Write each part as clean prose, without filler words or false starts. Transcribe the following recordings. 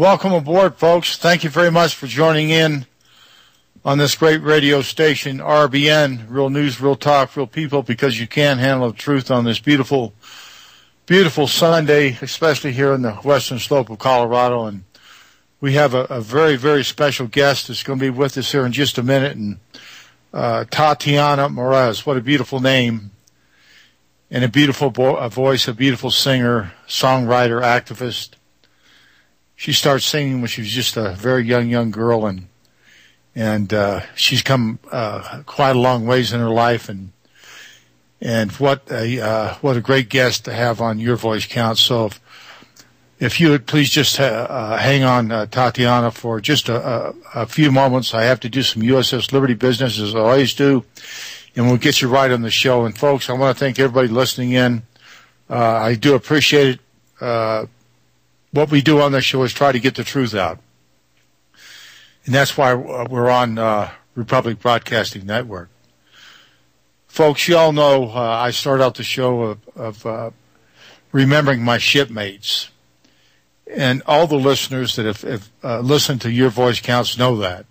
Welcome aboard, folks. Thank you very much for joining in on this great radio station, RBN, Real News, Real Talk, Real People, because you can handle the truth on this beautiful, beautiful Sunday, especially here in the western slope of Colorado. And we have a very, very special guest that's going to be with us here in just a minute. And Tatiana Moroz, what a beautiful name. And a beautiful voice, a beautiful singer, songwriter, activist. She started singing when she was just a very young girl, and she's come quite a long ways in her life, and what a great guest to have on Your Voice Counts. So if you would please just hang on, Tatiana, for just a few moments. I have to do some USS Liberty business, as I always do, and we'll get you right on the show. And folks, I want to thank everybody listening in. I do appreciate it. What we do on this show is try to get the truth out. And that's why we're on Republic Broadcasting Network. Folks, you all know I start out the show of remembering my shipmates. And all the listeners that have listened to Your Voice Counts know that.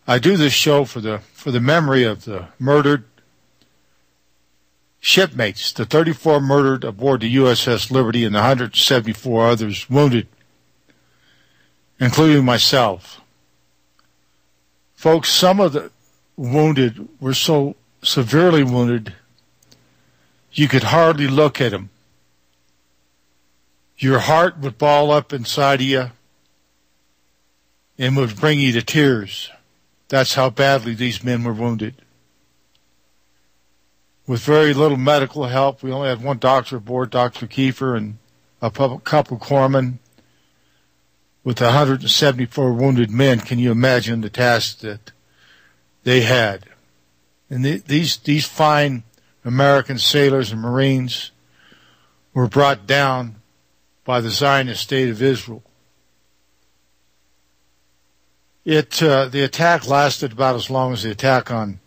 I do this show for the memory of the murdered shipmates, the 34 murdered aboard the USS Liberty and the 174 others wounded, including myself. Folks, some of the wounded were so severely wounded you could hardly look at them. Your heart would ball up inside of you and would bring you to tears. That's how badly these men were wounded. With very little medical help, we only had one doctor aboard, Dr. Kiefer, and a couple corpsmen. With 174 wounded men, can you imagine the task that they had? And these fine American sailors and Marines were brought down by the Zionist state of Israel. The attack lasted about as long as the attack on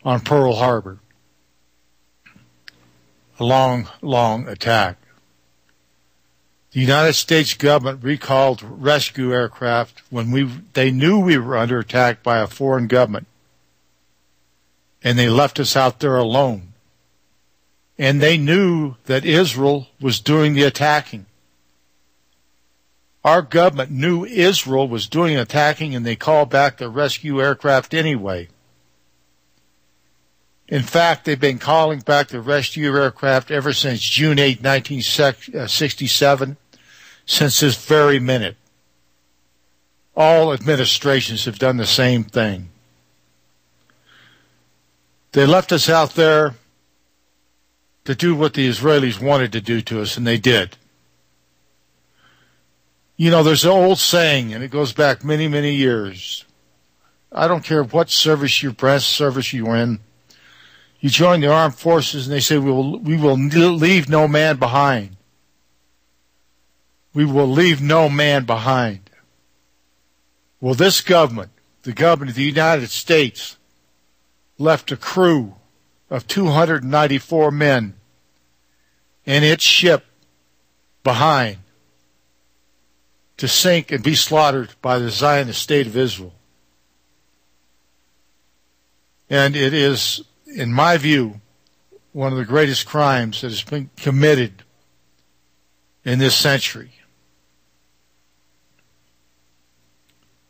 Pearl Harbor. A long attack. The United States government recalled rescue aircraft when they knew we were under attack by a foreign government. And they left us out there alone. And they knew that Israel was doing the attacking. Our government knew Israel was doing attacking, and they called back the rescue aircraft anyway. In fact, they've been calling back the rescue aircraft ever since June 8, 1967, since this very minute. All administrations have done the same thing. They left us out there to do what the Israelis wanted to do to us, and they did. You know, there's an old saying, and it goes back many, many years. I don't care what service you're in. You join the armed forces, and they say, we will leave no man behind. We will leave no man behind. Well, this government, the government of the United States, left a crew of 294 men and its ship behind to sink and be slaughtered by the Zionist state of Israel. And it is, in my view, one of the greatest crimes that has been committed in this century.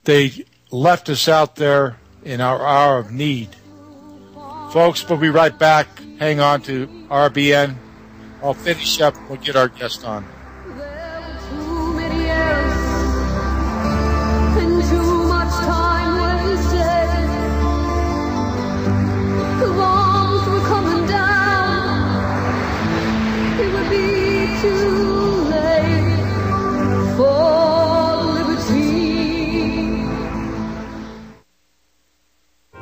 They left us out there in our hour of need. Folks, we'll be right back. Hang on to RBN. I'll finish up and we'll get our guest on.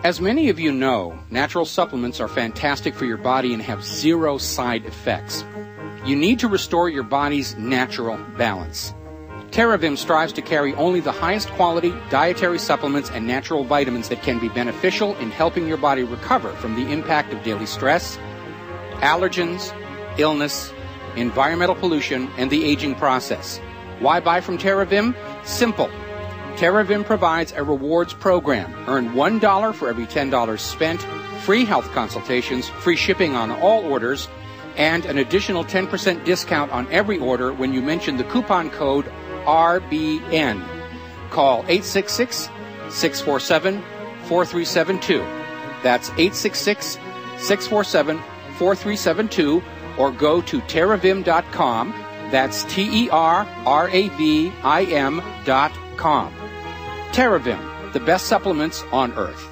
As many of you know, natural supplements are fantastic for your body and have zero side effects. You need to restore your body's natural balance. Terravim strives to carry only the highest quality dietary supplements and natural vitamins that can be beneficial in helping your body recover from the impact of daily stress, allergens, illness, environmental pollution, and the aging process. Why buy from Terravim? Simple. Terravim provides a rewards program. Earn $1 for every $10 spent, free health consultations, free shipping on all orders, and an additional 10% discount on every order when you mention the coupon code RBN. Call 866-647-4372. That's 866-647-4372, or go to terravim.com. That's TERRAVIM.com. Terravim, the best supplements on earth.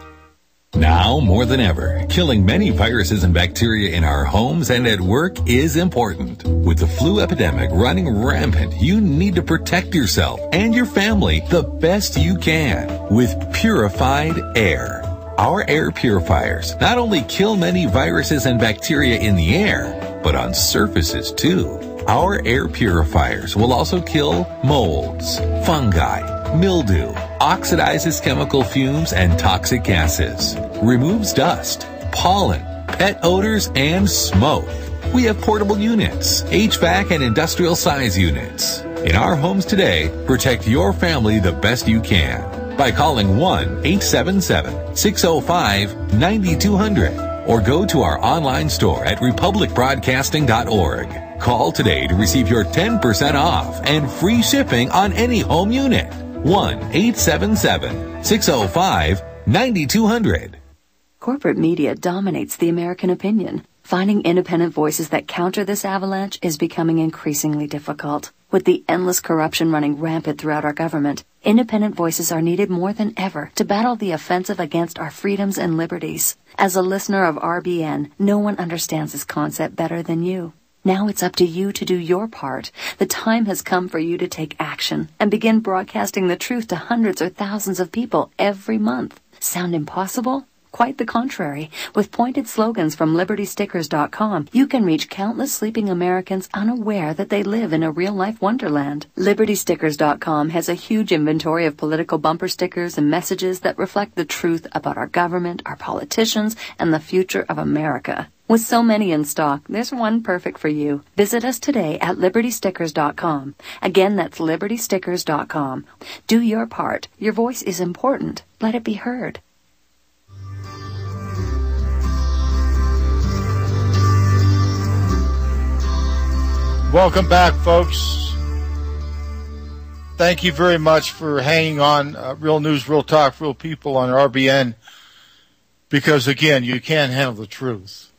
Now more than ever, killing many viruses and bacteria in our homes and at work is important. With the flu epidemic running rampant, you need to protect yourself and your family the best you can with purified air. Our air purifiers not only kill many viruses and bacteria in the air, but on surfaces too. Our air purifiers will also kill molds, fungi, mildew, oxidizes chemical fumes and toxic gases, removes dust, pollen, pet odors, and smoke. We have portable units, HVAC and industrial size units. In our homes today, protect your family the best you can by calling 1-877-605-9200 or go to our online store at republicbroadcasting.org. Call today to receive your 10% off and free shipping on any home unit. 1-877-605-9200. Corporate media dominates the American opinion. Finding independent voices that counter this avalanche is becoming increasingly difficult. With the endless corruption running rampant throughout our government, independent voices are needed more than ever to battle the offensive against our freedoms and liberties. As a listener of RBN, no one understands this concept better than you. Now it's up to you to do your part. The time has come for you to take action and begin broadcasting the truth to hundreds or thousands of people every month. Sound impossible? Quite the contrary. With pointed slogans from LibertyStickers.com, you can reach countless sleeping Americans unaware that they live in a real-life wonderland. LibertyStickers.com has a huge inventory of political bumper stickers and messages that reflect the truth about our government, our politicians, and the future of America. With so many in stock, there's one perfect for you. Visit us today at LibertyStickers.com. Again, that's LibertyStickers.com. Do your part. Your voice is important. Let it be heard. Welcome back, folks. Thank you very much for hanging on. Real News, Real Talk, Real People on RBN. Because, again, you can't handle the truth.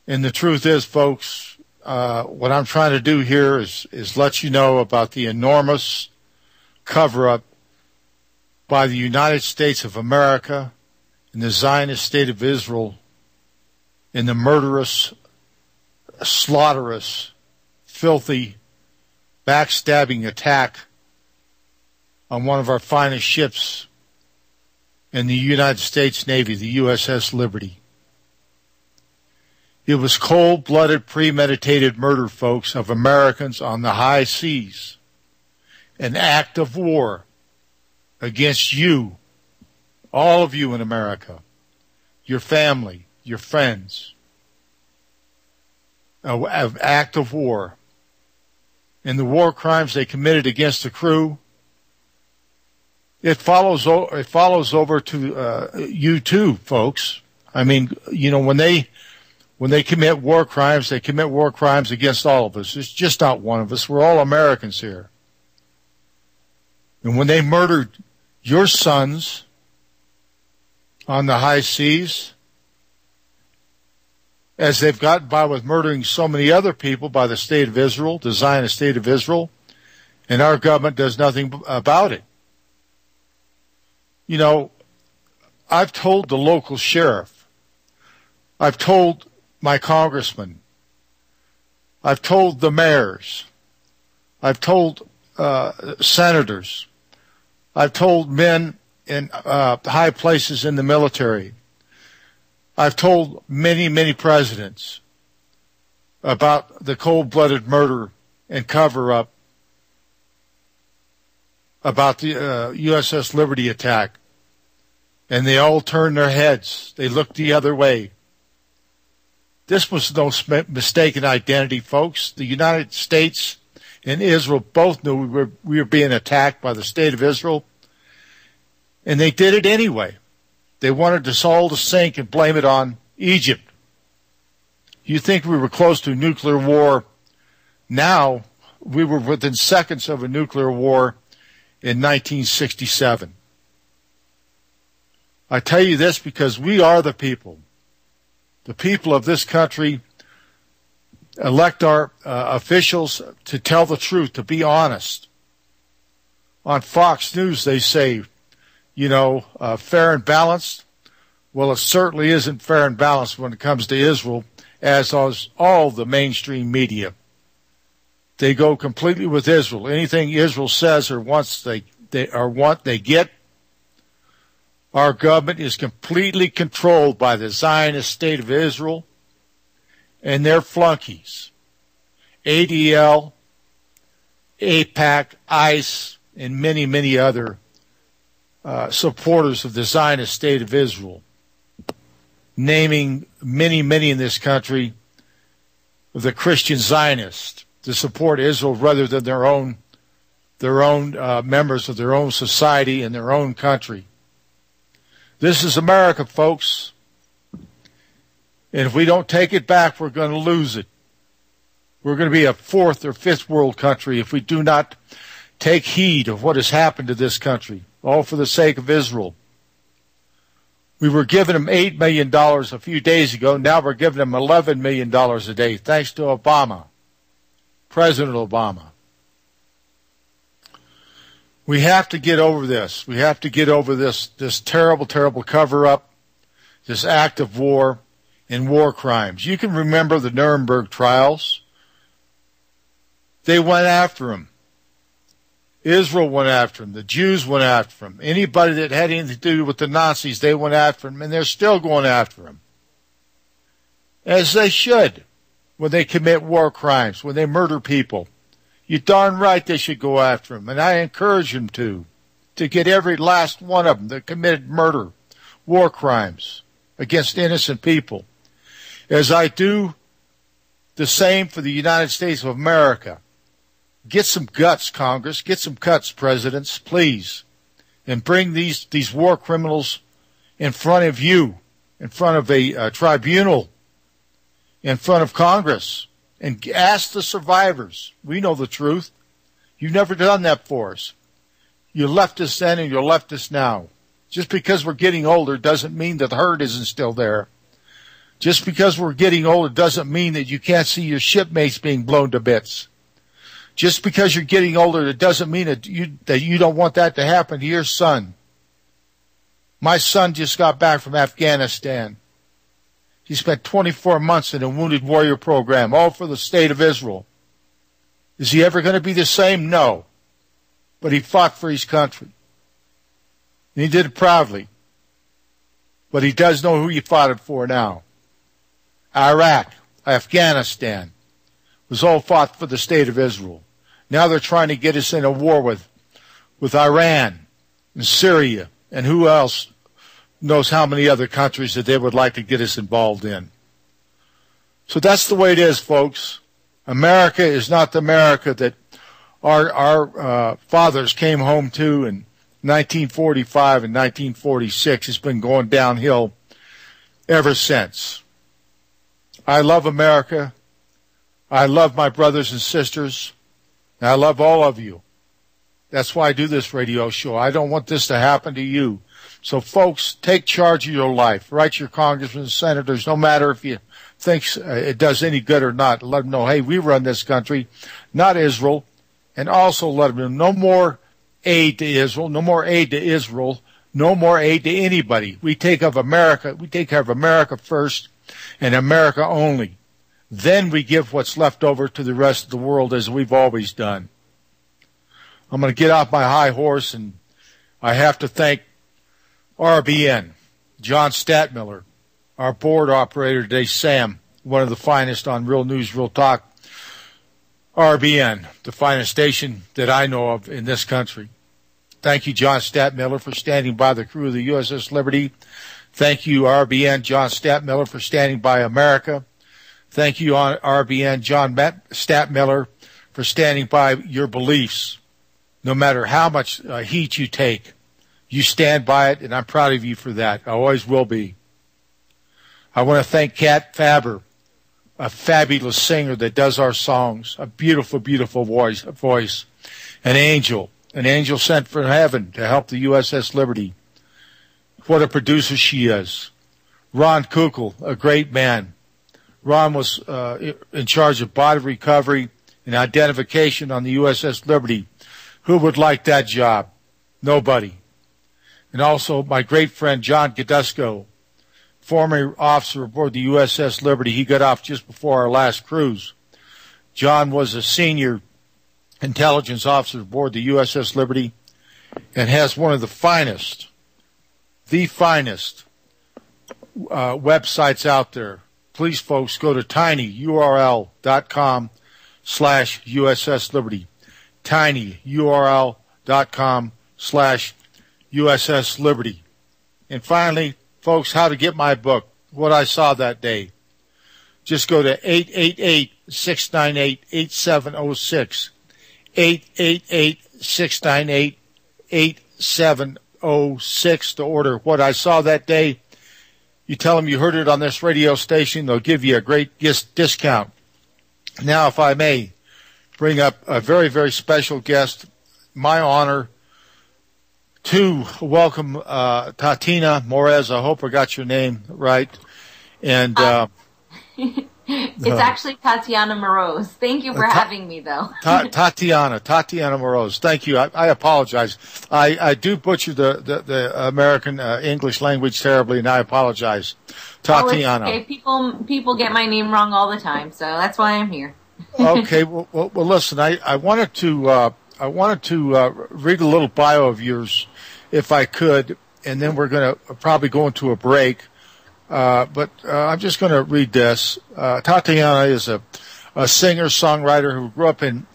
And the truth is, folks, what I'm trying to do here is let you know about the enormous cover-up by the United States of America and the Zionist state of Israel in the murderous, slaughterous, filthy, backstabbing attack on one of our finest ships in the United States Navy, the USS Liberty. It was cold-blooded, premeditated murder, folks, of Americans on the high seas. An act of war against you, all of you in America, your family, your friends. An act of war. And the war crimes they committed against the crew, it follows over to you too, folks. I mean, you know, when they commit war crimes, they commit war crimes against all of us. It's just not one of us. We're all Americans here. And when they murdered your sons on the high seas, as they've gotten by with murdering so many other people by the state of Israel, the Zionist state of Israel, and our government does nothing about it. You know, I've told the local sheriff, I've told my congressman, I've told the mayors, I've told senators, I've told men in high places in the military, I've told many, many presidents about the cold-blooded murder and cover-up about the USS Liberty attack, and they all turned their heads. They looked the other way. This was no mistaken identity, folks. The United States and Israel both knew we were being attacked by the state of Israel, and they did it anyway. They wanted us all to sink and blame it on Egypt. You think we were close to nuclear war? Now, we were within seconds of a nuclear war in 1967. I tell you this because we are the people. The people of this country elect our officials to tell the truth, to be honest. On Fox News, they say, fair and balanced. Well, it certainly isn't fair and balanced when it comes to Israel, as is all the mainstream media. They go completely with Israel. Anything Israel says or wants, they get. Our government is completely controlled by the Zionist state of Israel and their flunkies. ADL, AIPAC, ICE, and many, many other supporters of the Zionist state of Israel, naming many, many in this country the Christian Zionists to support Israel rather than their own members of their own society and their own country. This is America, folks. And if we don't take it back, we're going to lose it. We're going to be a fourth or fifth world country if we do not take heed of what has happened to this country, all for the sake of Israel. We were giving them $8 million a few days ago. Now we're giving them $11 million a day, thanks to Obama, President Obama. We have to get over this. We have to get over this terrible, terrible cover-up, this act of war and war crimes. You can remember the Nuremberg trials. They went after him. Israel went after him. The Jews went after him. Anybody that had anything to do with the Nazis, they went after him, and they're still going after him. As they should when they commit war crimes, when they murder people. You're darn right they should go after him, and I encourage them to get every last one of them that committed murder, war crimes against innocent people. As I do the same for the United States of America. Get some guts, Congress. Get some guts, presidents, please. And bring these war criminals in front of you, in front of a tribunal, in front of Congress. And ask the survivors. We know the truth. You've never done that for us. You left us then and you left us now. Just because we're getting older doesn't mean that the hurt isn't still there. Just because we're getting older doesn't mean that you can't see your shipmates being blown to bits. Just because you're getting older, it doesn't mean that you don't want that to happen to your son. My son just got back from Afghanistan. He spent 24 months in a Wounded Warrior program, all for the state of Israel. Is he ever going to be the same? No. But he fought for his country. And he did it proudly. But he does know who he fought it for now. Iraq, Afghanistan, was all fought for the state of Israel. Now they're trying to get us in a war with Iran and Syria and who else knows how many other countries that they would like to get us involved in. So that's the way it is, folks. America is not the America that our fathers came home to in 1945 and 1946. It's been going downhill ever since. I love America. I love my brothers and sisters. And I love all of you. That's why I do this radio show. I don't want this to happen to you. So, folks, take charge of your life. Write your congressmen and senators, no matter if you think it does any good or not. Let them know, hey, we run this country, not Israel. And also let them know no more aid to Israel, no more aid to Israel, no more aid to anybody. We take care of America first and America only. Then we give what's left over to the rest of the world as we've always done. I'm going to get off my high horse, and I have to thank RBN, John Statmiller, our board operator today, Sam, one of the finest on Real News, Real Talk. RBN, the finest station that I know of in this country. Thank you, John Statmiller, for standing by the crew of the USS Liberty. Thank you, RBN, John Statmiller, for standing by America. Thank you, RBN, John Statmiller, for standing by your beliefs. No matter how much heat you take, you stand by it, and I'm proud of you for that. I always will be. I want to thank Kat Faber, a fabulous singer that does our songs, a beautiful, beautiful voice, an angel sent from heaven to help the USS Liberty. What a producer she is. Ron Kukl, a great man. Ron was in charge of body recovery and identification on the USS Liberty. Who would like that job? Nobody. And also my great friend John Gadusco, former officer aboard the USS Liberty. He got off just before our last cruise. John was a senior intelligence officer aboard the USS Liberty and has one of the finest websites out there. Please, folks, go to tinyurl.com/USS Liberty. tinyurl.com/USS Liberty. And finally, folks, how to get my book, What I Saw That Day. Just go to 888-698-8706. 888-698-8706 to order What I Saw That Day. You tell them you heard it on this radio station. They'll give you a great discount. Now, if I may bring up a very, very special guest, my honor to welcome Tatiana Moroz. I hope I got your name right. And it's actually Tatiana Moroz. Thank you for having me, though. Tatiana Moroz. Thank you. I apologize. I do butcher the American English language terribly, and I apologize. Tatiana. Okay. People get my name wrong all the time, so that's why I'm here. Okay. Well, listen. I wanted to read a little bio of yours, if I could, and then we're going to probably go into a break. But I'm just going to read this. Tatiana is a singer-songwriter who grew up in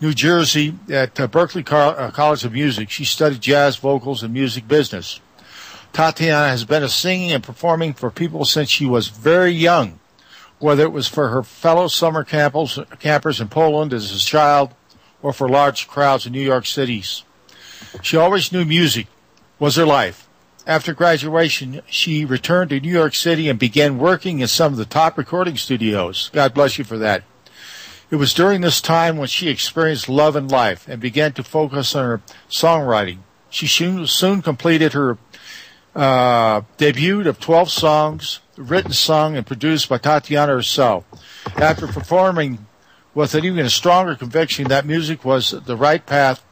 New Jersey at Berklee College of Music. She studied jazz, vocals, and music business. Tatiana has been singing and performing for people since she was very young, whether it was for her fellow summer campers in Poland as a child or for large crowds in New York City. She always knew music was her life. After graduation, she returned to New York City and began working in some of the top recording studios. God bless you for that. It was during this time when she experienced love in life and began to focus on her songwriting. She soon completed her debut of 12 songs, written, sung, and produced by Tatiana herself. After performing with an even stronger conviction that music was the right path,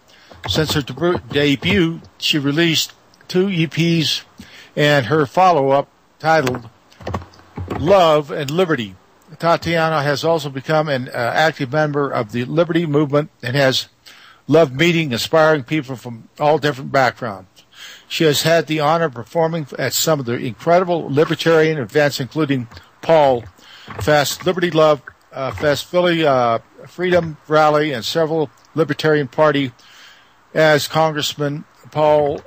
since her debut, she released 2 EPs and her follow-up titled Love and Liberty. Tatiana has also become an active member of the Liberty movement and has loved meeting inspiring people from all different backgrounds. She has had the honor of performing at some of the incredible libertarian events, including P.A.U.L Fest, Liberty Love Fest, Philly Phreedom Rally, and several Libertarian Party as Congressman Ron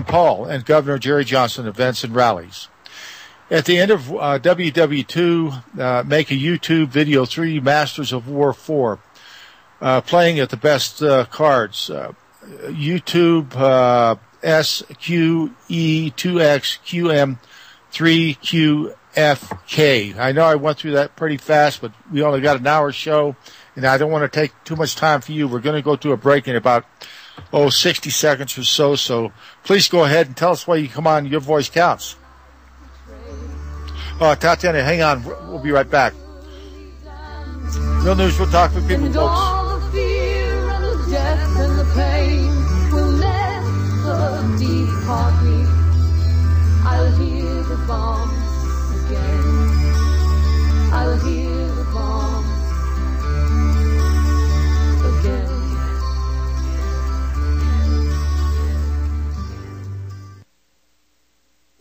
Paul and Governor Jerry Johnson events and rallies. At the end of WW2, make a YouTube video 3 Masters of War 4, playing at the best cards. YouTube SQE2XQM3QFK. I know I went through that pretty fast, but we only got an hour show, and I don't want to take too much time for you. We're going to go to a break in about 60 seconds or so. So please go ahead and tell us why you come on. Your voice counts. Tatiana, hang on. We'll be right back. Real News, Real Talk with people, folks. All the fear and the death and the pain will never depart me. I'll hear the bombs again. I'll hear the bombs again.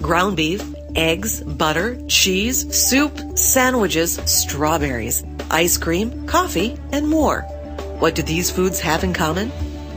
Ground beef, eggs, butter, cheese, soup, sandwiches, strawberries, ice cream, coffee, and more. What do these foods have in common?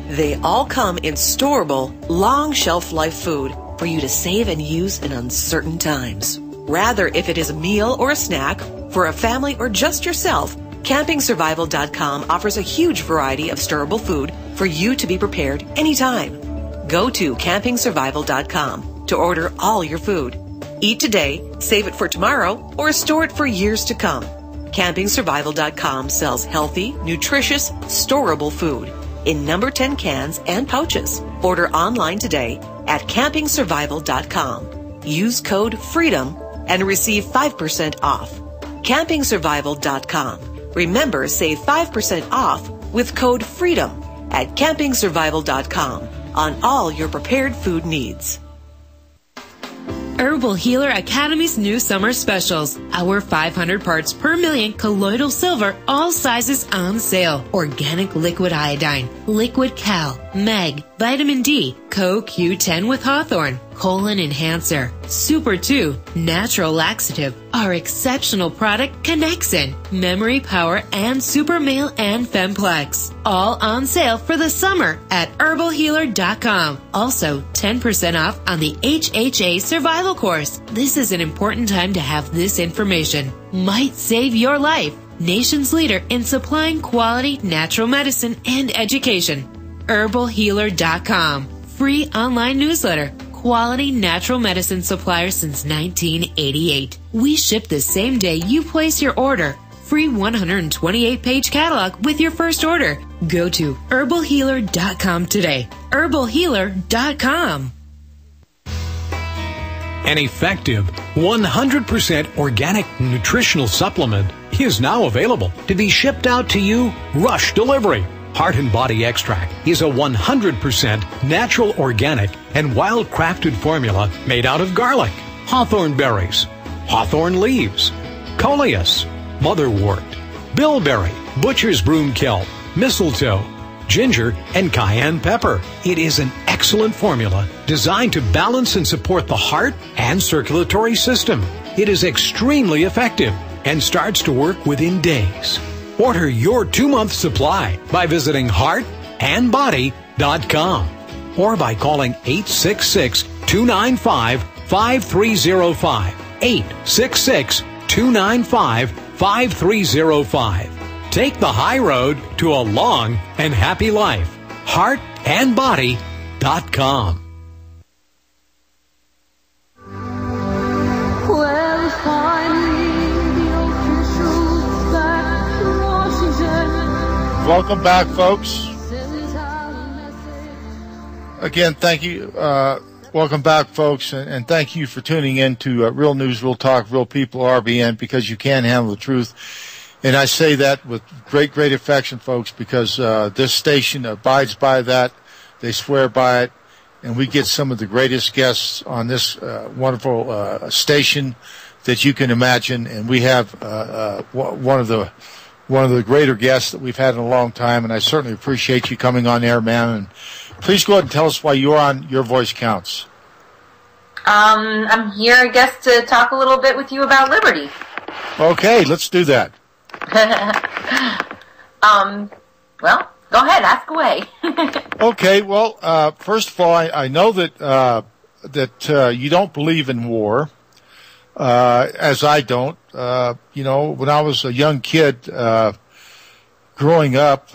They all come in storable, long shelf life food for you to save and use in uncertain times. Rather, if it is a meal or a snack, for a family or just yourself, CampingSurvival.com offers a huge variety of storable food for you to be prepared anytime. Go to CampingSurvival.com to order all your food. Eat today, save it for tomorrow, or store it for years to come. CampingSurvival.com sells healthy, nutritious, storable food in number 10 cans and pouches. Order online today at CampingSurvival.com. Use code FREEDOM and receive 5% off. CampingSurvival.com. Remember, save 5% off with code FREEDOM at CampingSurvival.com on all your prepared food needs. Herbal Healer Academy's new summer specials. Our 500 parts per million colloidal silver, all sizes on sale. Organic liquid iodine, liquid cal, mag, vitamin D, CoQ10 with Hawthorne, colon enhancer, Super 2, natural laxative. Our exceptional product Connexin, memory power, and super male and femplex. All on sale for the summer at herbalhealer.com. Also, 10% off on the HHA survival course. This is an important time to have this information. Might save your life. Nation's leader in supplying quality natural medicine and education. herbalhealer.com. Free online newsletter. Quality natural medicine supplier since 1988. We ship the same day you place your order. Free 128-page catalog with your first order. Go to herbalhealer.com today. herbalhealer.com. An effective 100% organic nutritional supplement is now available to be shipped out to you rush delivery. Heart and Body Extract is a 100% natural, organic, and wild-crafted formula made out of garlic, hawthorn berries, hawthorn leaves, coleus, motherwort, bilberry, butcher's broomkill, mistletoe, ginger, and cayenne pepper. It is an excellent formula designed to balance and support the heart and circulatory system. It is extremely effective and starts to work within days. Order your 2-month supply by visiting heartandbody.com or by calling 866-295-5305. 866-295-5305. Take the high road to a long and happy life. heartandbody.com. Well, finally, the officials back to Washington. Welcome back, folks. Sends out a message. Again, thank you. Welcome back, folks, and thank you for tuning in to Real News, Real Talk, Real People, RBN, because you can handle the truth. And I say that with great, great affection, folks, because this station abides by that. They swear by it. And we get some of the greatest guests on this wonderful station that you can imagine. And we have one of the greater guests that we've had in a long time. And I certainly appreciate you coming on air, man. And please go ahead and tell us why you're on Your Voice Counts. I'm here, I guess, to talk a little bit with you about liberty. Okay, let's do that. Well, go ahead, ask away. Okay, well, first of all, I know that you don't believe in war, as I don't. When I was a young kid growing up,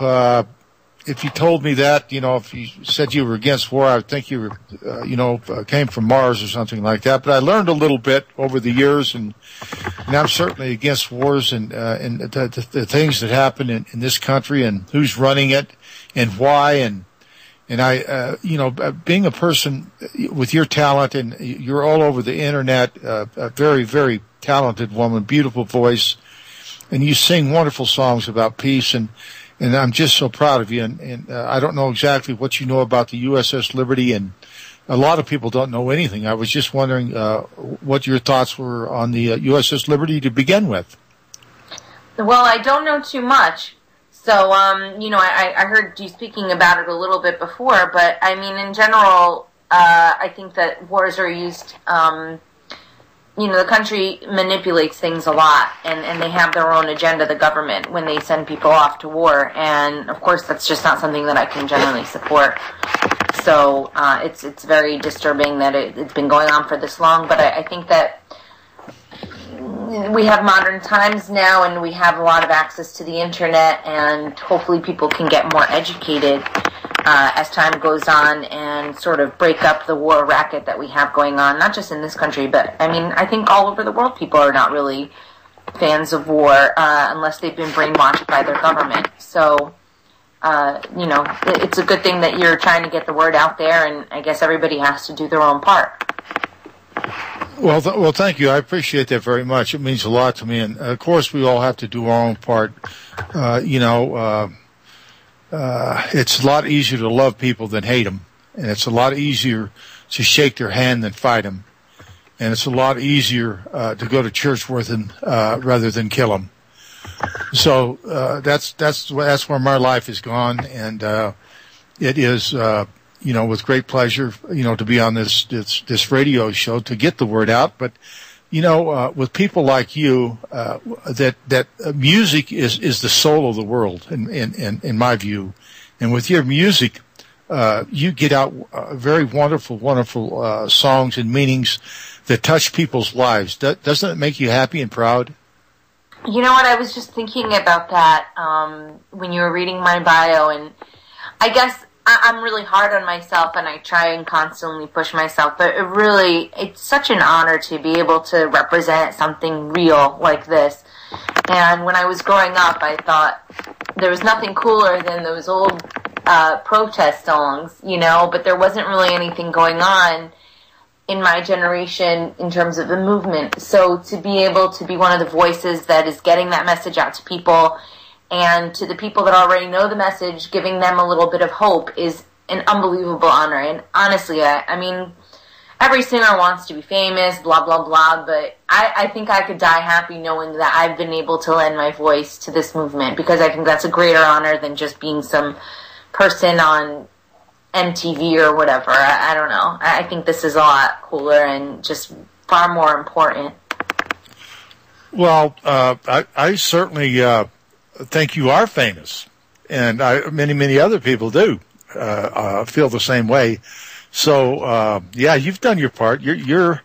if you told me that, if you said you were against war, I would think you were, came from Mars or something like that. But I learned a little bit over the years, and I'm certainly against wars and the things that happen in this country and who's running it and why. And I, being a person with your talent, and you're all over the internet, a very, very talented woman, beautiful voice, and you sing wonderful songs about peace, and I'm just so proud of you. And I don't know exactly what you know about the USS Liberty, and a lot of people don't know anything. I was just wondering what your thoughts were on the USS Liberty to begin with. Well, I don't know too much. So, I heard you speaking about it a little bit before, but I mean, in general, I think that wars are used, the country manipulates things a lot, and they have their own agenda, the government, when they send people off to war, and of course that's just not something that I can generally support. So, it's very disturbing that it's been going on for this long, but I think that we have modern times now, and we have a lot of access to the internet, and hopefully people can get more educated as time goes on and sort of break up the war racket that we have going on, not just in this country, but I mean, I think all over the world people are not really fans of war unless they've been brainwashed by their government. So, you know, it's a good thing that you're trying to get the word out there, and I guess everybody has to do their own part. Well, thank you. I appreciate that very much. It means a lot to me. And, of course, we all have to do our own part. It's a lot easier to love people than hate them. And it's a lot easier to shake their hand than fight them. And it's a lot easier to go to church with them rather than kill them. So that's where my life has gone. And it is... with great pleasure, to be on this radio show to get the word out. But, with people like you, that music is the soul of the world, in my view. And with your music, you get out very wonderful songs and meanings that touch people's lives. Doesn't it make you happy and proud? You know what? I was just thinking about that when you were reading my bio, and I guess I'm really hard on myself, and I try and constantly push myself, but it's such an honor to be able to represent something real like this. And when I was growing up, I thought there was nothing cooler than those old protest songs, but there wasn't really anything going on in my generation in terms of the movement. So to be able to be one of the voices that is getting that message out to people, and to the people that already know the message, giving them a little bit of hope is an unbelievable honor. And honestly, I mean, every singer wants to be famous, blah, blah, blah, but I think I could die happy knowing that I've been able to lend my voice to this movement, because I think that's a greater honor than just being some person on MTV or whatever. I don't know. I think this is a lot cooler and just far more important. Well, I certainly... think you are famous, and many other people do feel the same way. So you've done your part. You're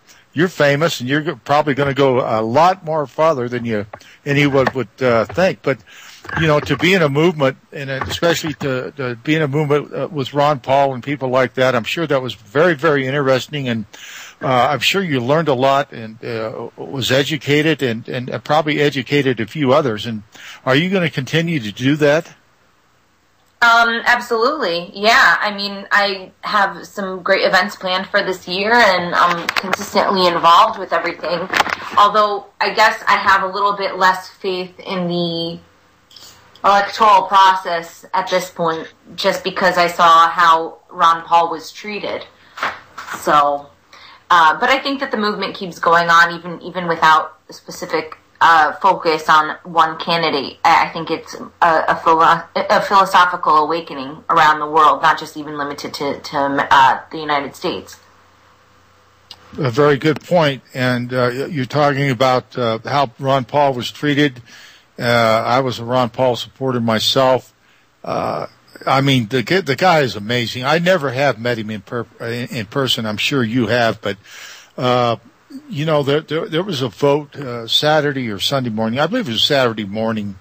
famous, and you're probably going to go a lot more farther than anyone would think. But to be in a movement, and especially to be in a movement with Ron Paul and people like that, I'm sure that was very, very interesting, and I'm sure you learned a lot and was educated and probably educated a few others. And are you going to continue to do that? Absolutely. Yeah. I mean, I have some great events planned for this year, and I'm consistently involved with everything. Although I guess I have a little bit less faith in the electoral process at this point, just because I saw how Ron Paul was treated. So... but I think that the movement keeps going on even without a specific focus on one candidate. I think it's a philosophical awakening around the world, not just even limited to the United States. A very good point. And you're talking about how Ron Paul was treated. I was a Ron Paul supporter myself. I mean, the guy is amazing. I never have met him in person. I'm sure you have, but there was a vote Saturday or Sunday morning. I believe it was Saturday morning.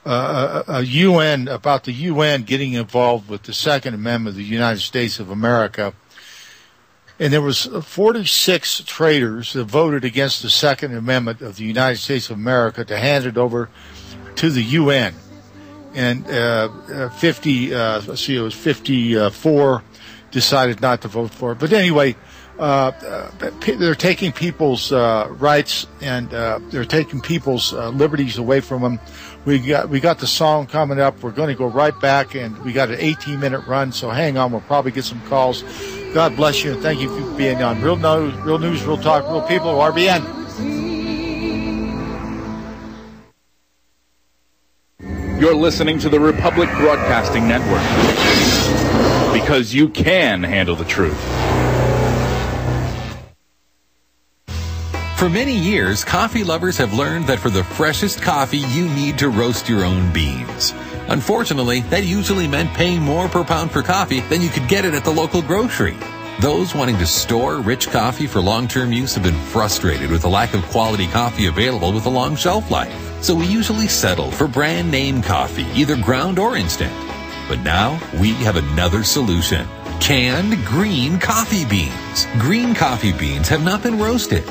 About the UN getting involved with the Second Amendment of the United States of America, and there was 46 traitors that voted against the Second Amendment of the United States of America to hand it over to the UN. And 54 decided not to vote for it. But anyway, they're taking people's rights, and they're taking people's liberties away from them. We got the song coming up. We're going to go right back, and we got an 18-minute run, so hang on. We'll probably get some calls. God bless you, and thank you for being on Real News, Real Talk, Real People, RBN. You're listening to the Republic Broadcasting Network, because you can handle the truth. For many years, coffee lovers have learned that for the freshest coffee, you need to roast your own beans. Unfortunately, that usually meant paying more per pound for coffee than you could get it at the local grocery. Those wanting to store rich coffee for long-term use have been frustrated with the lack of quality coffee available with a long shelf life. So we usually settle for brand name coffee, either ground or instant. But now we have another solution. Canned green coffee beans. Green coffee beans have not been roasted.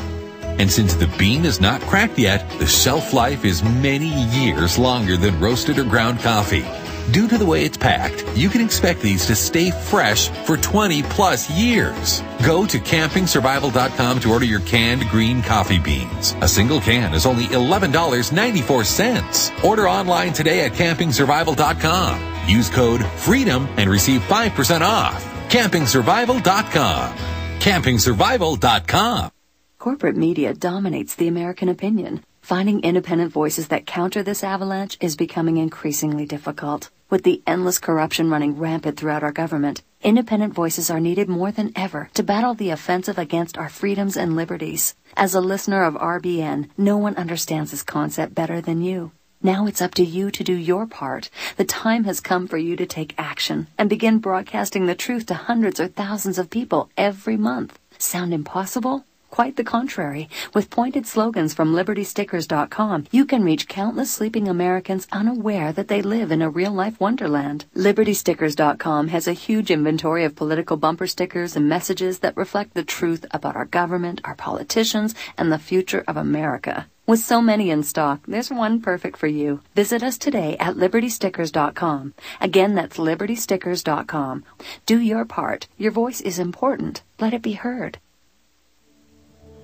And since the bean is not cracked yet, the shelf life is many years longer than roasted or ground coffee. Due to the way it's packed, you can expect these to stay fresh for 20 plus years. Go to campingsurvival.com to order your canned green coffee beans. A single can is only $11.94. Order online today at campingsurvival.com. Use code FREEDOM and receive 5% off. campingsurvival.com. campingsurvival.com. Corporate media dominates the American opinion. Finding independent voices that counter this avalanche is becoming increasingly difficult. With the endless corruption running rampant throughout our government, independent voices are needed more than ever to battle the offensive against our freedoms and liberties. As a listener of RBN, no one understands this concept better than you. Now it's up to you to do your part. The time has come for you to take action and begin broadcasting the truth to hundreds or thousands of people every month. Sound impossible? Quite the contrary. With pointed slogans from LibertyStickers.com, you can reach countless sleeping Americans unaware that they live in a real-life wonderland. LibertyStickers.com has a huge inventory of political bumper stickers and messages that reflect the truth about our government, our politicians, and the future of America. With so many in stock, there's one perfect for you. Visit us today at LibertyStickers.com. Again, that's LibertyStickers.com. Do your part. Your voice is important. Let it be heard.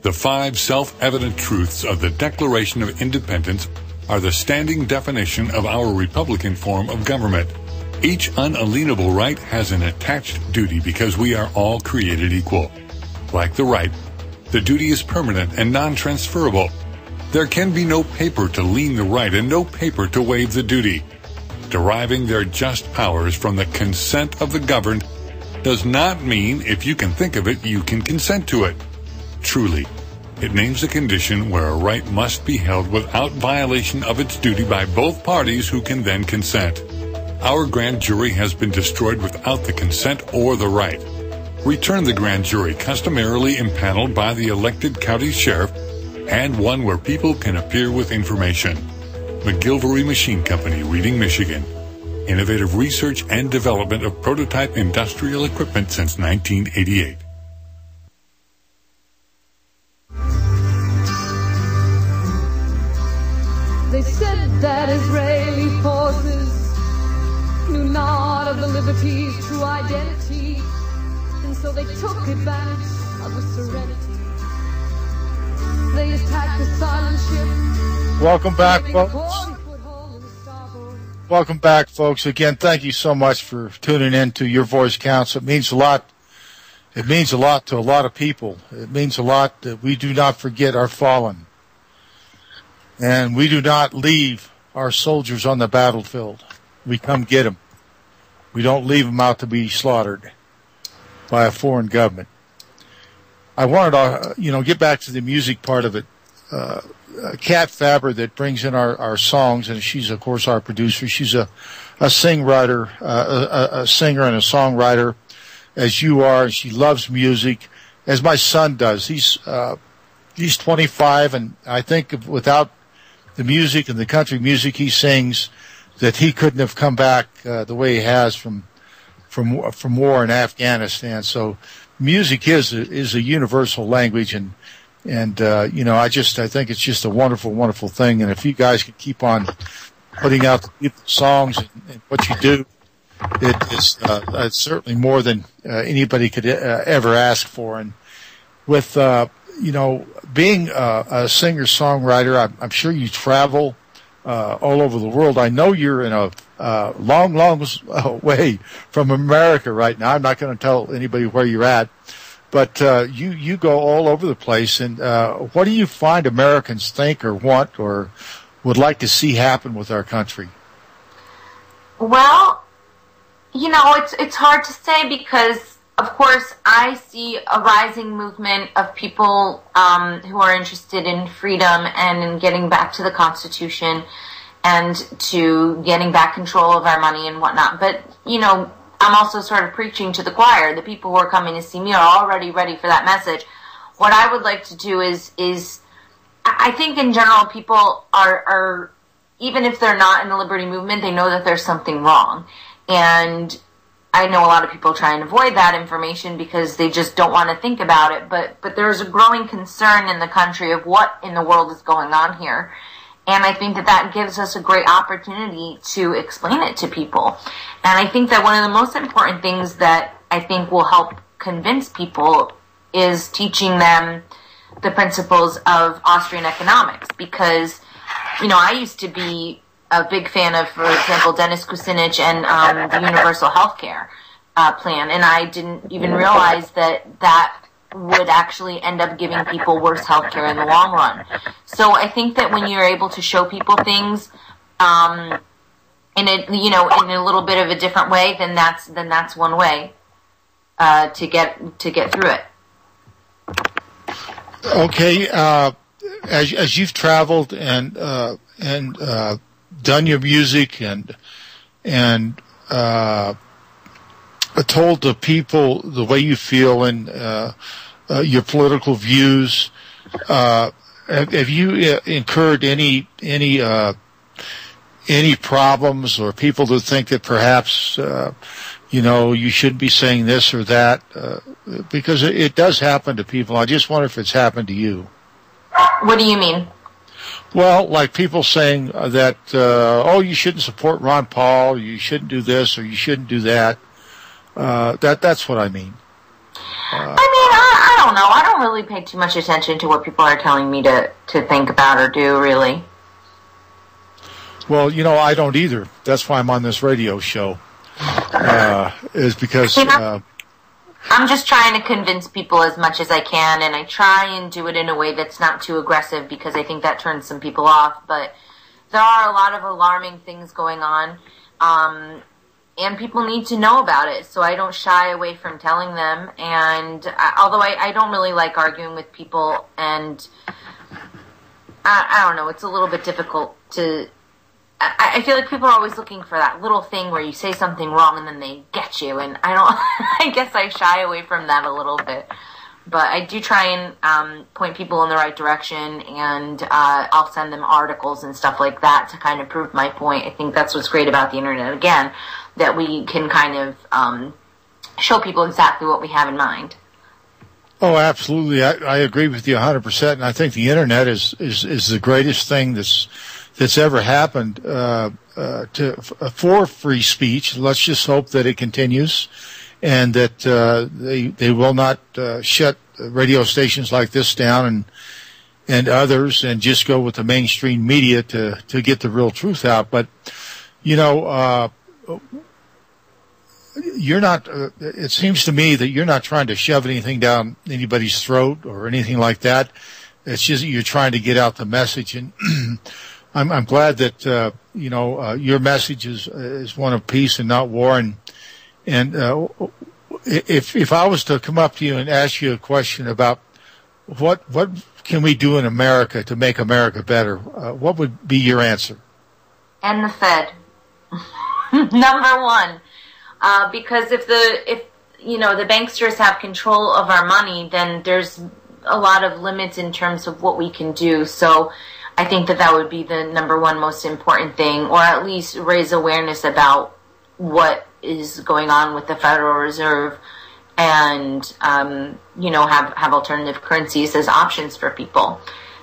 The 5 self-evident truths of the Declaration of Independence are the standing definition of our Republican form of government. Each unalienable right has an attached duty because we are all created equal. Like the right, the duty is permanent and non-transferable. There can be no paper to lien the right and no paper to waive the duty. Deriving their just powers from the consent of the governed does not mean if you can think of it, you can consent to it. Truly, it names a condition where a right must be held without violation of its duty by both parties who can then consent. Our grand jury has been destroyed without the consent or the right. Return the grand jury customarily impaneled by the elected county sheriff and one where people can appear with information. McGilvery Machine Company, Reading, Michigan. Innovative research and development of prototype industrial equipment since 1988. They said that Israeli forces knew not of the liberty's true identity, and so they took advantage of the serenity. They attacked the silent ship. Welcome back, folks. Welcome back, folks. Again, thank you so much for tuning in to Your Voice Counts. It means a lot. It means a lot to a lot of people. It means a lot that we do not forget our fallen. And we do not leave our soldiers on the battlefield. We come get them. We don't leave them out to be slaughtered by a foreign government. I wanted to, get back to the music part of it. Kat Faber that brings in our songs, and she's, of course, our producer. She's a songwriter, a singer and a songwriter, as you are. She loves music, as my son does. He's 25, and I think without the music and the country music he sings, that he couldn't have come back the way he has from war in Afghanistan. So music is a universal language, and I think it's just a wonderful, wonderful thing. And if you guys can keep on putting out the songs and what you do, it's certainly more than anybody could ever ask for. And with being a singer-songwriter, I'm sure you travel all over the world. I know you're in a long, long way from America right now. I'm not going to tell anybody where you're at, but you go all over the place. And what do you find Americans think or want or would like to see happen with our country? Well, it's hard to say because, of course, I see a rising movement of people who are interested in freedom and in getting back to the Constitution and to getting back control of our money and whatnot. But, I'm also sort of preaching to the choir. The people who are coming to see me are already ready for that message. What I would like to do is I think in general people are, even if they're not in the liberty movement, they know that there's something wrong. And I know a lot of people try and avoid that information because they just don't want to think about it. But there's a growing concern in the country of what in the world is going on here. And I think that gives us a great opportunity to explain it to people. And I think that one of the most important things that I think will help convince people is teaching them the principles of Austrian economics. Because, I used to be a big fan of, for example, Dennis Kucinich and the universal health care plan. And I didn't even realize that would actually end up giving people worse health care in the long run. So I think that when you're able to show people things in a little bit of a different way, then that's one way to get through it. Okay, as you've traveled and done your music and told the people the way you feel and your political views, have you incurred any problems or people that think that perhaps you shouldn't be saying this or that? Because it does happen to people. I just wonder if it's happened to you. What do you mean? Well, like people saying that, you shouldn't support Ron Paul, you shouldn't do this, or you shouldn't do that. That's what I mean. I don't know. I don't really pay too much attention to what people are telling me to think about or do, really. Well, I don't either. That's why I'm on this radio show. Is because... I'm just trying to convince people as much as I can, and I try and do it in a way that's not too aggressive because I think that turns some people off. But there are a lot of alarming things going on, and people need to know about it, so I don't shy away from telling them. And although I don't really like arguing with people, and I don't know, it's a little bit difficult to... I feel like people are always looking for that little thing where you say something wrong and then they get you, and I guess I shy away from that a little bit. But I do try and point people in the right direction, and I'll send them articles and stuff like that to kind of prove my point. I think that's what's great about the internet, again, that we can kind of show people exactly what we have in mind. Oh, absolutely. I agree with you 100%, and I think the internet is the greatest thing that's ever happened for free speech. Let's just hope that it continues, and that they will not shut radio stations like this down and others, and just go with the mainstream media to get the real truth out. But you're not. It seems to me that you're not trying to shove anything down anybody's throat or anything like that. It's just you're trying to get out the message, and I'm glad that your message is one of peace and not war. And if I was to come up to you and ask you a question about what can we do in America to make America better, what would be your answer? And the Fed, number one, because if the banksters have control of our money, then there's a lot of limits in terms of what we can do. So I think that would be the number one most important thing, or at least raise awareness about what is going on with the Federal Reserve, and have alternative currencies as options for people.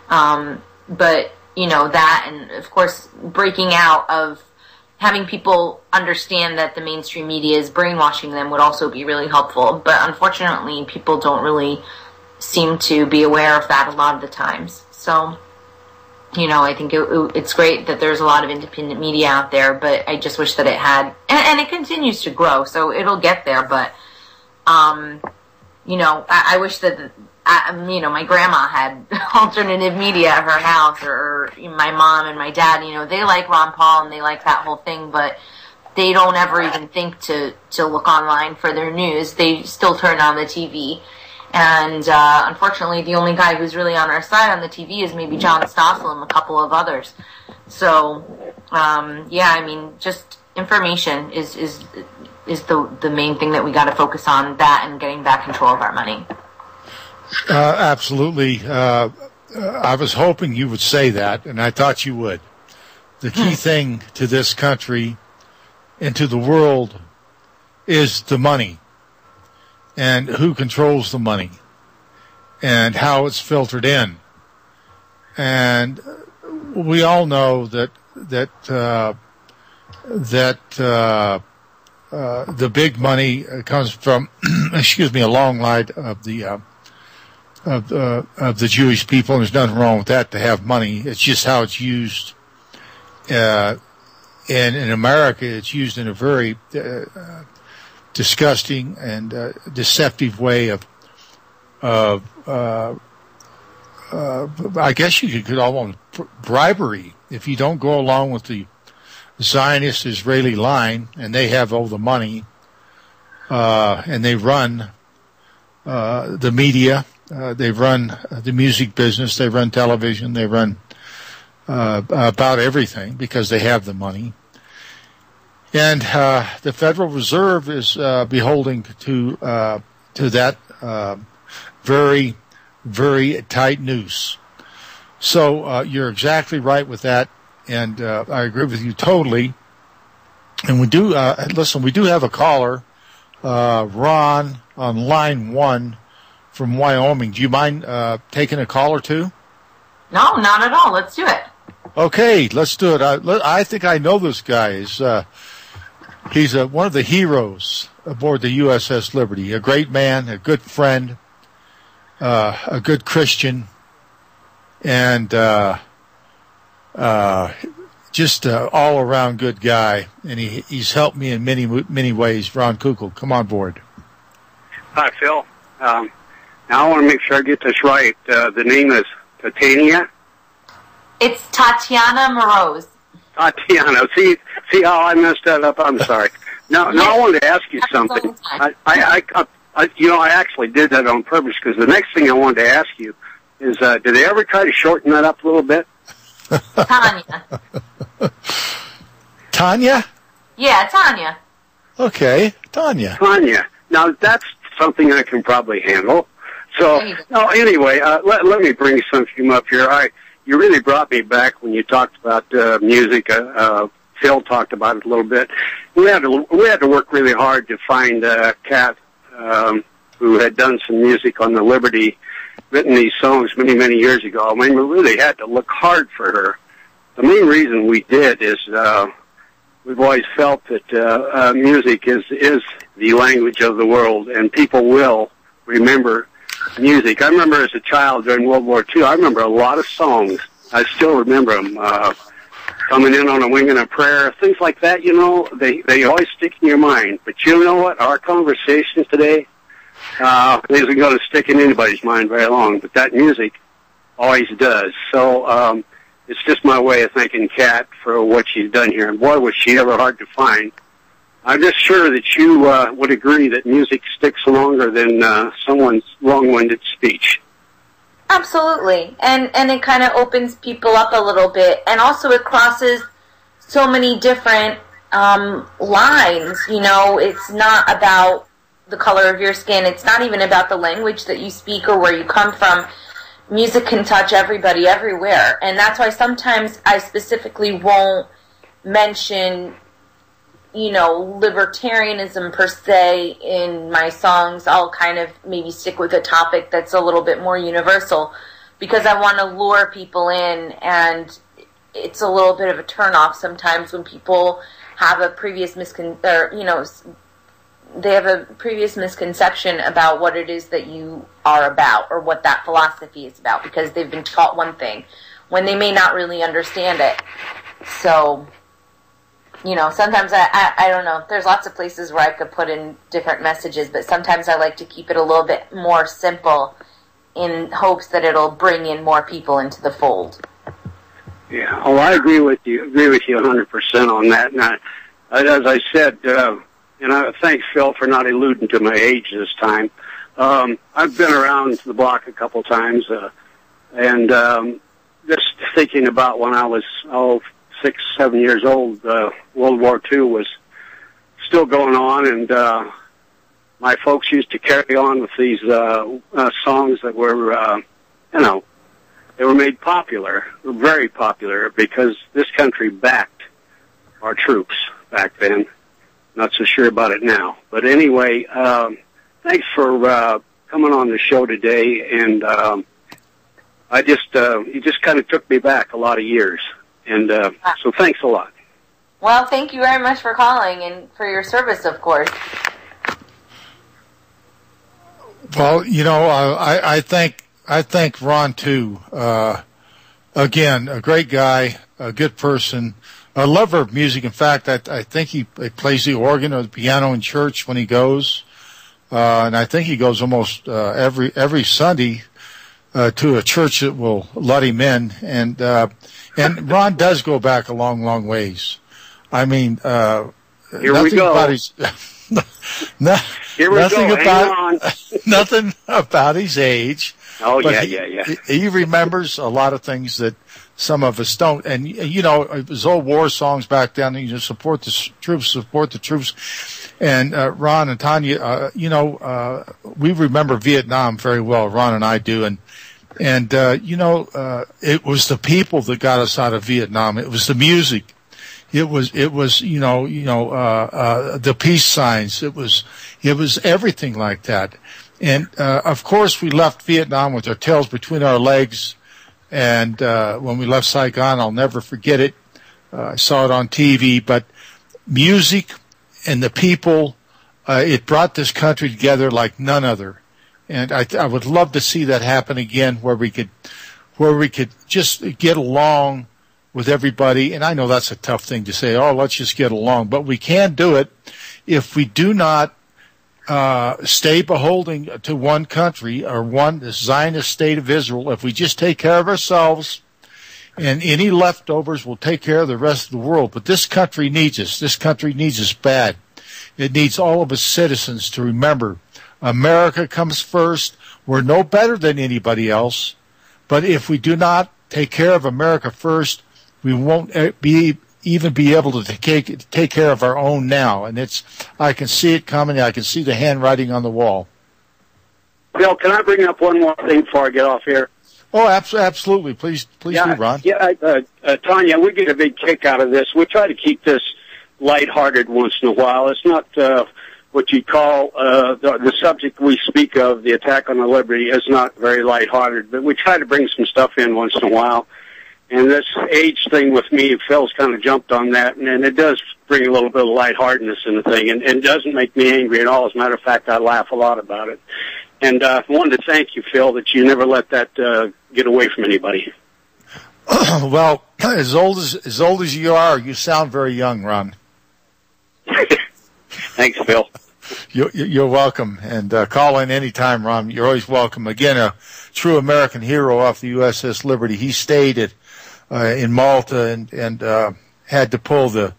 But that, and of course breaking out of having people understand that the mainstream media is brainwashing them would also be really helpful. But unfortunately, people don't really seem to be aware of that a lot of the times. So, I think it's great that there's a lot of independent media out there, but I just wish that it had, and it continues to grow, so it'll get there. But, I wish that, my grandma had alternative media at her house, or my mom and my dad, they like Ron Paul and they like that whole thing, but they don't ever even think to look online for their news. They still turn on the TV. And unfortunately, the only guy who's really on our side on the TV is maybe John Stossel and a couple of others. So, just information is is the main thing that we got to focus on, that and getting back control of our money. Absolutely. I was hoping you would say that, and I thought you would. The key thing to this country and to the world is the money, and who controls the money, and how it's filtered in. And we all know that the big money comes from, a long line of the Jewish people, and there's nothing wrong with that, to have money. It's just how it's used. And in America, it's used in a very disgusting and deceptive way of I guess you could almost bribery. If you don't go along with the Zionist Israeli line, and they have all the money, and they run the media, they run the music business, they run television, they run about everything because they have the money. And the Federal Reserve is beholden to that very, very tight noose. So you're exactly right with that, and I agree with you totally. And we do we do have a caller, Ron, on line 1 from Wyoming. Do you mind taking a call or two? No, not at all. Let's do it. Okay, let's do it. I think I know this guy. He's one of the heroes aboard the USS Liberty. A great man, a good friend, a good Christian, and just all-around good guy. And he's helped me in many ways. Ron Kukl, come on board. Hi, Phil. Now I want to make sure I get this right. The name is Tatiana? It's Tatiana Moroz. Tatiana. See how I messed that up? I'm sorry. Now I wanted to ask you something. I actually did that on purpose, because the next thing I wanted to ask you is, did they ever try to shorten that up a little bit? Tanya. Tanya? Yeah, Tanya. Okay, Tanya. Tanya. Now, that's something I can probably handle. So, anyway, let me bring something up here. You really brought me back when you talked about music. Phil talked about it a little bit. We had to work really hard to find Kat, who had done some music on the Liberty, written these songs many, many years ago. I mean, we really had to look hard for her. The main reason we did is we've always felt that music is the language of the world, and people will remember music. I remember as a child during World War II, I remember a lot of songs. I still remember them. Coming in on a Wing and a Prayer, things like that, they always stick in your mind. But you know what? Our conversation today isn't going to stick in anybody's mind very long, but that music always does. So it's just my way of thanking Kat for what she's done here. And boy, was she ever hard to find. I'm just sure that you would agree that music sticks longer than someone's long-winded speech. Absolutely. And it kind of opens people up a little bit. And also it crosses so many different lines. It's not about the color of your skin. It's not even about the language that you speak or where you come from. Music can touch everybody everywhere. And that's why sometimes I specifically won't mention libertarianism per se in my songs. I'll kind of maybe stick with a topic that's a little bit more universal, because I want to lure people in, and it's a little bit of a turnoff sometimes when people have a previous they have a previous misconception about what it is that you are about, or what that philosophy is about, because they've been taught one thing when they may not really understand it. So sometimes I don't know. There's lots of places where I could put in different messages, but sometimes I like to keep it a little bit more simple in hopes that it'll bring in more people into the fold. Yeah. Oh, I agree with you 100% on that. And as I said, and I thank Phil for not alluding to my age this time. I've been around the block a couple times, and just thinking about when I was 6, 7 years old, World War II was still going on, and my folks used to carry on with these songs that were, they were made popular, very popular, because this country backed our troops back then. Not so sure about it now. But anyway, thanks for coming on the show today, and you just kind of took me back a lot of years, and so thanks a lot. Well, thank you very much for calling and for your service, of course. Well, I thank Ron too. Again, a great guy, a good person, a lover of music. In fact, I think he plays the organ or the piano in church when he goes, and I think he goes almost every Sunday to a church that will let him in. And Ron does go back a long, long ways. I mean, here we go. Nothing about his age. Oh, yeah. He remembers a lot of things that some of us don't. And, it was old war songs back then. Support the troops. And Ron and Tanya, we remember Vietnam very well. Ron and I do. And it was the people that got us out of Vietnam. It was the music. It was the peace signs. It was everything like that. And, of course, we left Vietnam with our tails between our legs. And, when we left Saigon, I'll never forget it. I saw it on TV, but music and the people, it brought this country together like none other. And I would love to see that happen again, where we could just get along with everybody. And I know that's a tough thing to say, let's just get along, but we can do it if we do not stay beholden to one country or the Zionist state of Israel. If we just take care of ourselves, and any leftovers will take care of the rest of the world. But this country needs us. This country needs us bad. It needs all of its citizens to remember America comes first. We're no better than anybody else. But if we do not take care of America first, we won't even be able to take care of our own now. And I can see it coming. I can see the handwriting on the wall. Bill, can I bring up one more thing before I get off here? Oh, absolutely. Please do, Ron. Yeah, Tanya, we get a big kick out of this. We try to keep this lighthearted once in a while. It's not what you call the subject we speak of, the attack on the liberty, is not very lighthearted, but we try to bring some stuff in once in a while. And this age thing with me, Phil's kind of jumped on that, and it does bring a little bit of lightheartedness in the thing, and it doesn't make me angry at all. As a matter of fact, I laugh a lot about it. And I wanted to thank you, Phil, that you never let that get away from anybody. Well, as old as you are, you sound very young, Ron. Thanks, Phil. You're welcome, and call in any time, Ron. You're always welcome. Again, a true American hero off the USS Liberty. He stayed in Malta and had to pull the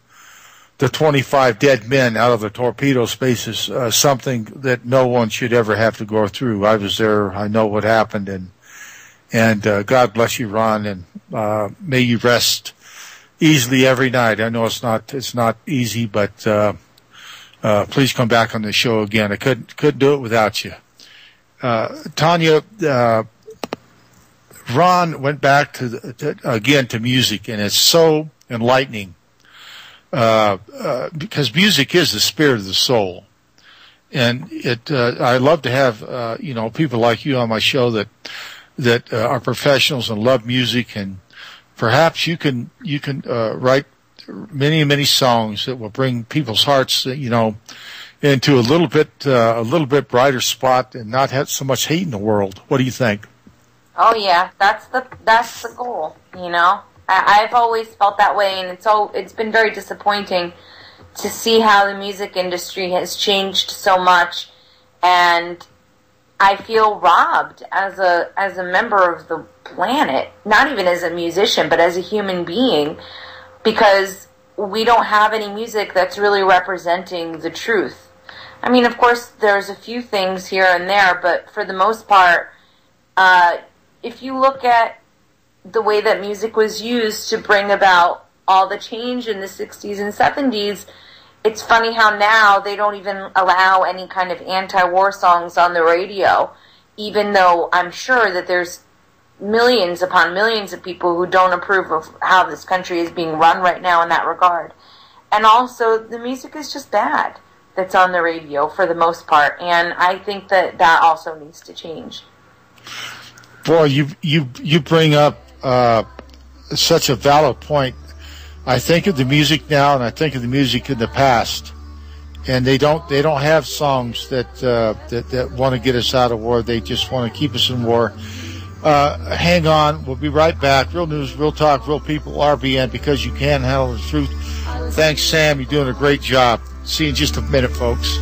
25 dead men out of the torpedo spaces, something that no one should ever have to go through. I was there. I know what happened, and God bless you, Ron, and may you rest easily every night. I know it's not easy, but please come back on the show again. I couldn't do it without you. Tanya, Ron went back to music, and it's so enlightening. Because music is the spirit of the soul, and I love to have people like you on my show that are professionals and love music, and perhaps you can write many songs that will bring people's hearts into a little bit brighter spot and not have so much hate in the world. What do you think? Oh yeah, that's the goal. I've always felt that way, and it's been very disappointing to see how the music industry has changed so much, and I feel robbed as a member of the planet, not even as a musician, but as a human being, because we don't have any music that's really representing the truth. I mean, of course, there's a few things here and there, but for the most part, if you look at the way that music was used to bring about all the change in the 60s and 70s, it's funny how now they don't even allow any kind of anti-war songs on the radio, even though I'm sure that there's millions upon millions of people who don't approve of how this country is being run right now in that regard. And also, the music is just bad that's on the radio for the most part, and I think that that also needs to change. Boy, you bring up such a valid point. I think of the music now, and I think of the music in the past, and they don't have songs that want to get us out of war. They just want to keep us in war. Hang on, we'll be right back. Real news, real talk, real people. RBN, because you can handle the truth. Thanks, Sam. You're doing a great job. See you in just a minute, folks.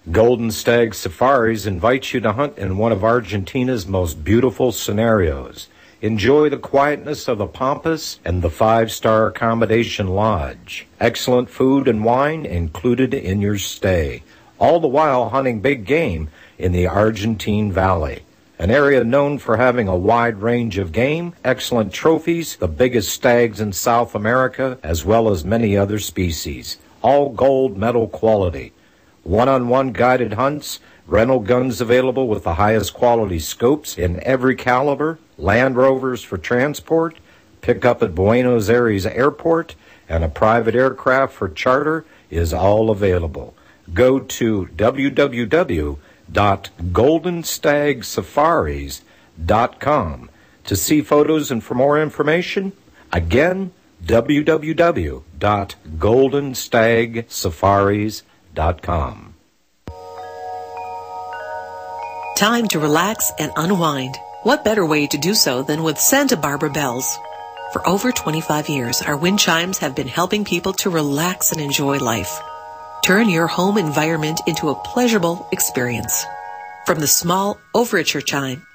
Golden Stag Safaris invites you to hunt in one of Argentina's most beautiful scenarios. Enjoy the quietness of the Pampas and the 5-star accommodation lodge. Excellent food and wine included in your stay. All the while hunting big game in the Argentine Valley. An area known for having a wide range of game, excellent trophies, the biggest stags in South America, as well as many other species. All gold medal quality. One-on-one guided hunts, rental guns available with the highest quality scopes in every caliber, Land Rovers for transport, pick up at Buenos Aires Airport, and a private aircraft for charter is all available. Go to www.goldenstagsafaris.com to see photos and for more information. Again, www.goldenstagsafaris.com. Time to relax and unwind. What better way to do so than with Santa Barbara bells? For over 25 years, our wind chimes have been helping people to relax and enjoy life. Turn your home environment into a pleasurable experience. From the small overture chime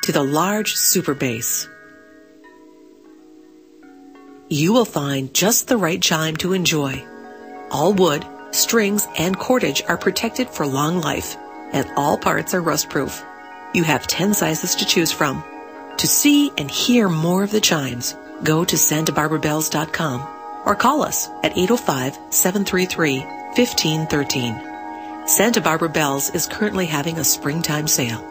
to the large super bass, you will find just the right chime to enjoy. All wood, strings, and cordage are protected for long life, and all parts are rust-proof. You have 10 sizes to choose from. To see and hear more of the chimes, go to santabarbarabells.com or call us at 805-733-1513. Santa Barbara Bells is currently having a springtime sale.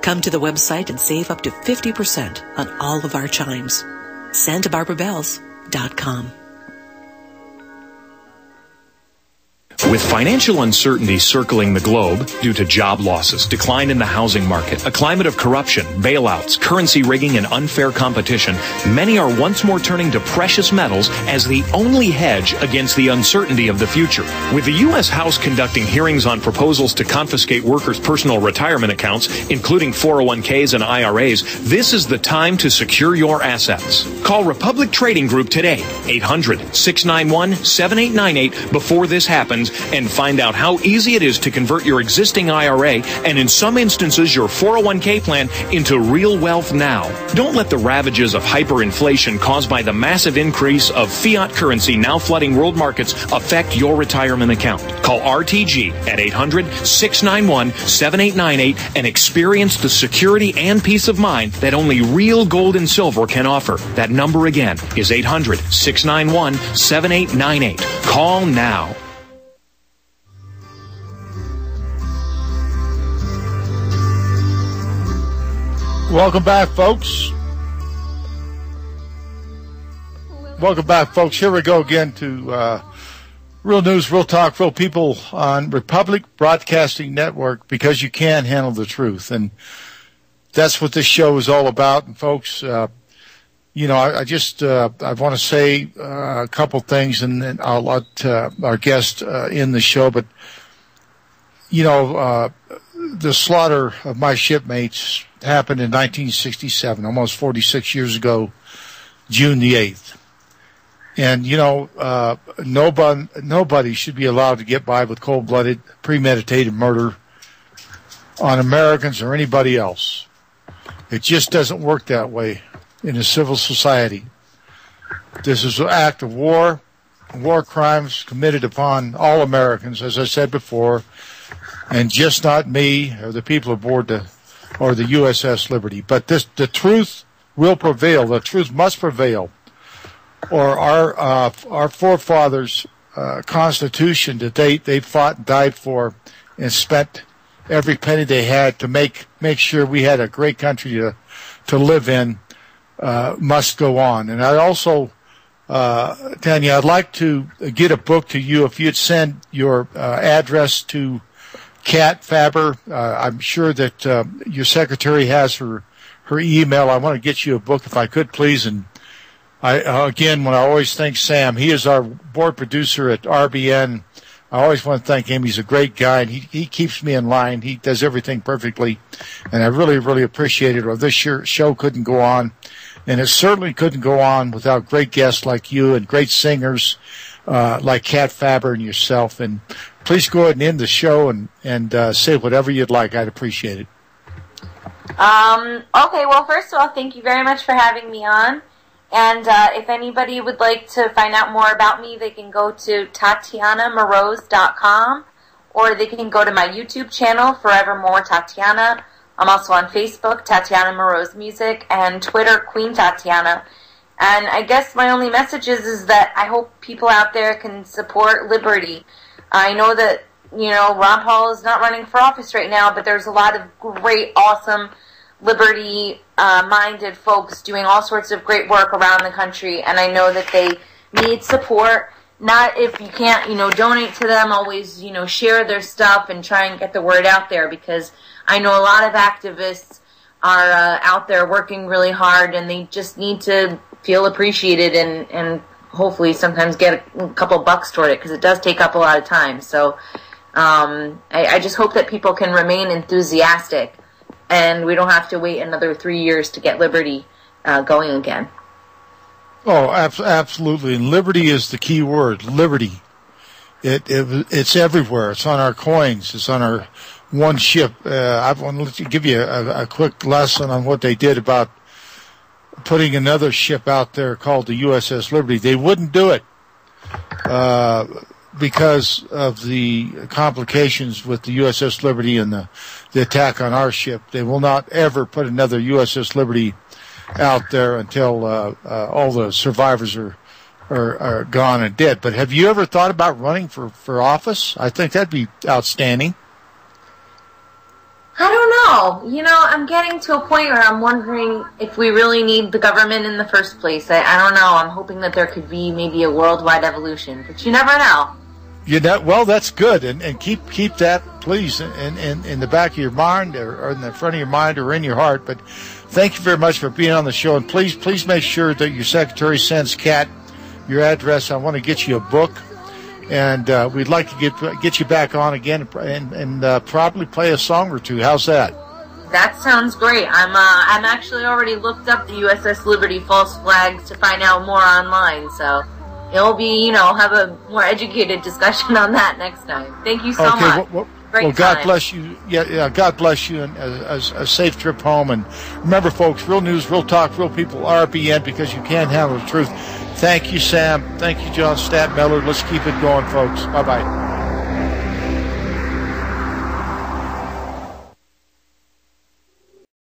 Come to the website and save up to 50% on all of our chimes. santabarbarabells.com. With financial uncertainty circling the globe due to job losses, decline in the housing market, a climate of corruption, bailouts, currency rigging, and unfair competition, many are once more turning to precious metals as the only hedge against the uncertainty of the future. With the U.S. House conducting hearings on proposals to confiscate workers' personal retirement accounts, including 401ks and IRAs, this is the time to secure your assets. Call Republic Trading Group today, 800-691-7898 before this happens, and find out how easy it is to convert your existing IRA and in some instances your 401k plan into real wealth now. Don't let the ravages of hyperinflation caused by the massive increase of fiat currency now flooding world markets affect your retirement account. Call RTG at 800-691-7898 and experience the security and peace of mind that only real gold and silver can offer. That number again is 800-691-7898. Call now. Welcome back, folks. Welcome back, folks. Here we go again to Real News, Real Talk, Real People on Republic Broadcasting Network, because you can handle the truth. And that's what this show is all about. And, folks, I want to say a couple things, and then I'll let our guest in the show. But, the slaughter of my shipmates happened in 1967, almost 46 years ago, June the 8th. And, nobody should be allowed to get by with cold-blooded, premeditated murder on Americans or anybody else. It just doesn't work that way in a civil society. This is an act of war crimes committed upon all Americans, as I said before, and just not me or the people aboard the or the USS Liberty. But the truth will prevail. The truth must prevail, or our forefathers' Constitution that they fought and died for and spent every penny they had to make sure we had a great country to live in must go on. And I also, Tanya, I'd like to get a book to you. If you'd send your address to Kat Faber, I'm sure that your secretary has her email. I want to get you a book if I could, please. And when I always thank Sam, he is our board producer at RBN. I always want to thank him. He's a great guy, and he keeps me in line. He does everything perfectly, and I really, really appreciate it, or this show couldn't go on. And it certainly couldn't go on without great guests like you and great singers like Kat Faber and yourself. And please go ahead and end the show and say whatever you'd like. I'd appreciate it. Okay, well, first of all, thank you very much for having me on. And if anybody would like to find out more about me, they can go to TatianaMoroz.com, or they can go to my YouTube channel, Forevermore Tatiana. I'm also on Facebook, Tatiana Moroz Music, and Twitter, Queen Tatiana. And I guess my only message is that I hope people out there can support liberty. I know that, Ron Paul is not running for office right now, but there's a lot of great, awesome liberty-minded folks doing all sorts of great work around the country, and I know that they need support. Not if you can't, donate to them, always, share their stuff and try and get the word out there, because I know a lot of activists are out there working really hard, and they just need to feel appreciated and hopefully sometimes get a couple bucks toward it, because it does take up a lot of time. So I just hope that people can remain enthusiastic, and we don't have to wait another 3 years to get liberty going again. Oh, absolutely. And liberty is the key word, liberty. It's everywhere. It's on our coins. It's on our one ship. I want to give you a quick lesson on what they did about putting another ship out there called the USS Liberty. They wouldn't do it because of the complications with the USS Liberty and the attack on our ship. They will not ever put another USS Liberty out there until all the survivors are gone and dead. But have you ever thought about running for office? I think that'd be outstanding. I don't know. I'm getting to a point where I'm wondering if we really need the government in the first place. I don't know. I'm hoping that there could be maybe a worldwide evolution, but you never know. Well, that's good, and keep that, please, in the back of your mind, or in the front of your mind, or in your heart. But thank you very much for being on the show, and please make sure that your secretary sends Kat your address. I want to get you a book, and we'd like to get you back on again and probably play a song or two. How's that? That sounds great. I'm actually already looked up the USS Liberty false flags to find out more online, so it'll be, have a more educated discussion on that next time. Thank you so much. Well, God bless you. Yeah, God bless you, and a safe trip home. And remember, folks, real news, real talk, real people, RBN, because you can't handle the truth. Thank you, Sam. Thank you, John Statmeller. Let's keep it going, folks. Bye-bye.